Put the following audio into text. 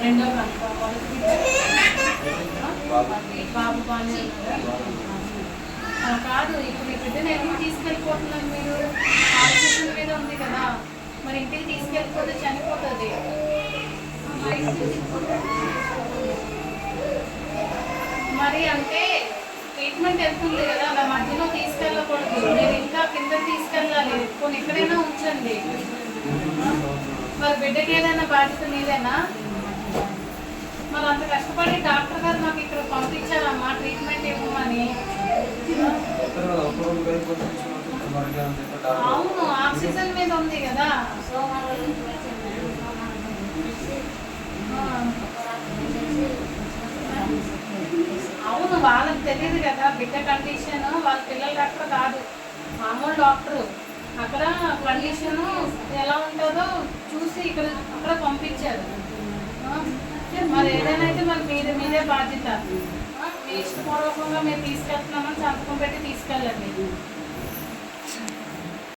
రెండో కనుక మొదటి బాబు బాగానే కాదు. ఇప్పుడు ఈ బిడ్డను ఎందుకు తీసుకెళ్ళిపోతున్నారు మీరు? ఆక్సిజన్ మీద ఉంది కదా, మరి ఇంటికి తీసుకెళ్ళిపోతే చనిపోతుంది. మరి అంటే ట్రీట్మెంట్ వెళ్తుంది కదా, అలా మధ్యలో తీసుకెళ్ళకూడదు. మీరు ఇంకా కింద తీసుకెళ్ళాలి. కొన్ని ఎక్కడైనా ఉంచండి. మరి బిడ్డకి ఏదైనా బాధ్యత మీదేనా? మరి అంత కష్టపడి డాక్టర్ గారు మాకు ఇక్కడ పంపించారమ్మా ట్రీట్మెంట్ ఇవ్వమని. అవును, ఆక్సిజన్ మీద ఉంది కదా. అవును, వాళ్ళకి తెలియదు కదా బిడ్డ కండిషన్. వాళ్ళ పిల్లల డాక్టర్ కాదు, మామూలు డాక్టరు. అక్కడ కండిషన్ ఎలా ఉంటుందో చూసి ఇక్కడ అక్కడ పంపించారు. మరి ఏదైనా అయితే మరి మీదే బాధ్యత. మీ ఇష్టపూర్వకంగా మీరు తీసుకెళ్తున్నామని సంతకం పెట్టి తీసుకెళ్ళాలి.